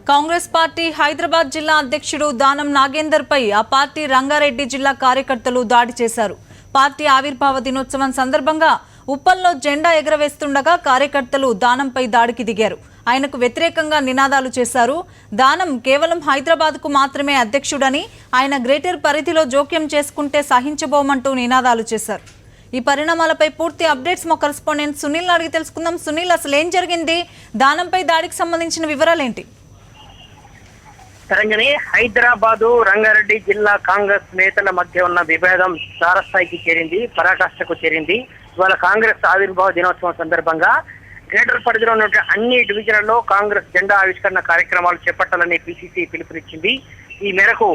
Congress party Hyderabad జిల్లా అధ్యక్షుడు దానం నాగేందర్ పై ఆ పార్టీ రంగారెడ్డి జిల్లా కార్యకర్తలు దాడి చేశారు. పార్టీ ఆవిర్భావ దినోత్సవం సందర్భంగా ఉప్పల్లో జెండా ఎగరవేస్తుండగా కార్యకర్తలు దానంపై దాడికి దిగారు. ఆయనకు వ్యతిరేకంగా నినాదాలు చేశారు. దానం కేవలం హైదరాబాద్కు మాత్రమే అధ్యక్షుడని, ఆయన గ్రేటర్ పరిధిలో జోక్యం చేసుకుంటే సహించబోమంటూ నినాదాలు చేశారు. ఈ పరిణామాలపై పూర్తి అప్డేట్స్ మా కరెస్పాండెంట్ సునీల్ అడిగి తెలుసుకుందాం. సునీల్, అసలు ఏం జరిగింది? దానంపై దాడికి సంబంధించిన వివరాలేంటి? తెలంగాణ హైదరాబాదు రంగారెడ్డి జిల్లా కాంగ్రెస్ నేతల మధ్య ఉన్న విభేదం తారస్థాయికి చేరింది, పరాకాష్ఠకు చేరింది. ఇవాళ కాంగ్రెస్ ఆవిర్భావ దినోత్సవం సందర్భంగా గ్రేటర్ పరిధిలో ఉన్న అన్ని డివిజన్లలో కాంగ్రెస్ జెండా ఆవిష్కరణ కార్యక్రమాలు చేపట్టాలని పిసిసి పిలుపునిచ్చింది. ఈ మేరకు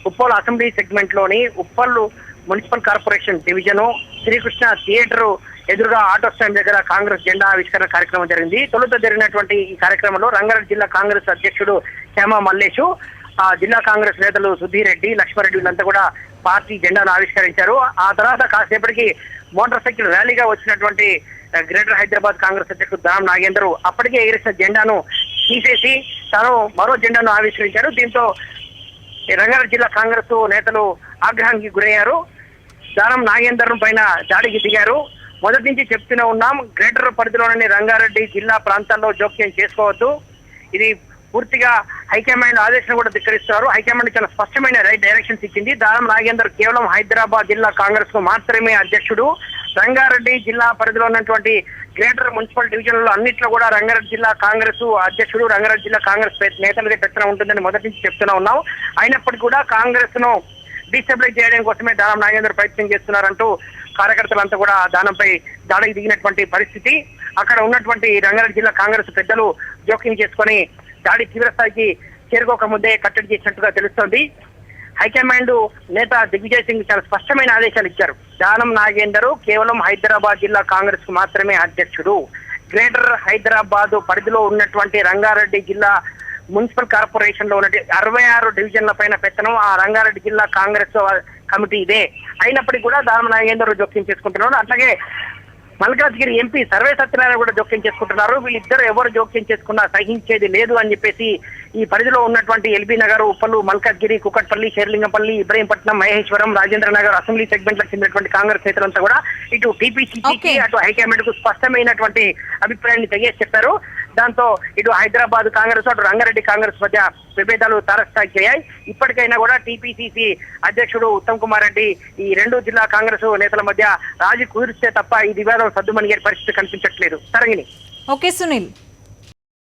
ఉప్పల్ అసెంబ్లీ సెగ్మెంట్ లోని Uppal municipal corporation division Srikrishna theatre ఎదురుగా ఆటో స్టాండ్ దగ్గర కాంగ్రెస్ జెండా ఆవిష్కరణ కార్యక్రమం జరిగింది. తొలుత జరిగినటువంటి ఈ కార్యక్రమంలో రంగారెడ్డి జిల్లా కాంగ్రెస్ అధ్యక్షుడు హేమ మల్లేషు, జిల్లా కాంగ్రెస్ నేతలు సుధీర్ రెడ్డి, లక్ష్మారెడ్డి వీళ్ళంతా కూడా పార్టీ జెండాను ఆవిష్కరించారు. ఆ తర్వాత కాసేపటికి మోటార్ సైకిల్ ర్యాలీగా వచ్చినటువంటి గ్రేటర్ హైదరాబాద్ కాంగ్రెస్ అధ్యక్షుడు దానం నాగేందర్ అప్పటికే ఎగిరిసిన జెండాను తీసేసి తాను మరో జెండాను ఆవిష్కరించారు. దీంతో రంగారెడ్డి జిల్లా కాంగ్రెస్ నేతలు ఆగ్రహానికి గురయ్యారు. దానం నాగేందర్ పైన దాడికి దిగారు. మొదటి నుంచి చెప్తూనే ఉన్నాం, గ్రేటర్ పరిధిలోని రంగారెడ్డి జిల్లా ప్రాంతాల్లో జోక్యం చేసుకోవద్దు. ఇది పూర్తిగా హైకమాండ్ ఆదేశం కూడా ధిక్కరిస్తున్నారు. హైకమాండ్ చాలా స్పష్టమైన డైరెక్షన్స్ ఇచ్చింది. దానం నాగేందర్ కేవలం హైదరాబాద్ జిల్లా కాంగ్రెస్ కు మాత్రమే అధ్యక్షుడు. రంగారెడ్డి జిల్లా పరిధిలో ఉన్నటువంటి గ్రేటర్ మున్సిపల్ డివిజన్లలో అన్నింటిలో కూడా రంగారెడ్డి జిల్లా కాంగ్రెస్ అధ్యక్షుడు, రంగారెడ్డి జిల్లా కాంగ్రెస్ నేతలదే పెత్తనం ఉంటుందని మొదటి నుంచి చెప్తూనే ఉన్నాం. అయినప్పటికీ కూడా కాంగ్రెస్ ను డిస్టెబిలైజ్ చేయడం కోసమే దానం నాగేందర్ ప్రయత్నం చేస్తున్నారంటూ కార్యకర్తలంతా కూడా దానంపై దాడికి దిగినటువంటి పరిస్థితి. అక్కడ ఉన్నటువంటి రంగారెడ్డి జిల్లా కాంగ్రెస్ పెద్దలు జోక్యం చేసుకుని దాడి తీవ్రస్థాయికి చేరుకోక ముందే కట్టడి చేసినట్టుగా తెలుస్తోంది. హైకమాండ్ నేత దిగ్విజయ్ సింగ్ చాలా స్పష్టమైన ఆదేశాలు ఇచ్చారు. దానం నాగేందర్ కేవలం హైదరాబాద్ జిల్లా కాంగ్రెస్ కు మాత్రమే అధ్యక్షుడు. గ్రేటర్ హైదరాబాద్ పరిధిలో ఉన్నటువంటి రంగారెడ్డి జిల్లా మున్సిపల్ కార్పొరేషన్ లో ఉన్న 66 డివిజన్ల పైన పెత్తనం ఆ రంగారెడ్డి జిల్లా కాంగ్రెస్ కమిటీ ఇదే. అయినప్పటికీ కూడా దానం నాగేందర్ జోక్యం చేసుకుంటున్నారు. అట్లాగే మల్కాజ్గిరి ఎంపీ సర్వే సత్యనారాయణ కూడా జోక్యం చేసుకుంటున్నారు. వీళ్ళిద్దరు ఎవరు జోక్యం చేసుకున్నా సహించేది లేదు అని చెప్పేసి ఈ పరిధిలో ఉన్నటువంటి ఎల్బీ నగర్, ఉప్పలు, మల్కాజ్గిరి, కుకట్పల్లి, షేర్లింగంపల్లి, ఇబ్రహీంపట్నం, మహేశ్వరం, రాజేంద్ర నగర్ అసెంబ్లీ సెగ్మెంట్లకు చెందినటువంటి కాంగ్రెస్ నేతలంతా కూడా ఇటు టీపీసీసీకి అటు హైకమాండ్ కు స్పష్టమైనటువంటి అభిప్రాయాన్ని తెలియజేసి చెప్పారు. దాంతో ఇటు హైదరాబాద్ కాంగ్రెస్ అటు రంగారెడ్డి కాంగ్రెస్ మధ్య విభేదాలు తారస్థాయికి చేయాయి. ఇప్పటికైనా కూడా టీపీసీసీ అధ్యక్షుడు ఉత్తమ్ కుమార్ రెడ్డి ఈ రెండు జిల్లా కాంగ్రెస్ నేతల మధ్య రాజీ కుదిరిస్తే తప్ప ఈ వివాదం సద్దుమణిగే పరిస్థితి కనిపించట్లేదు. తరంగిణి. ఓకే సునీల్.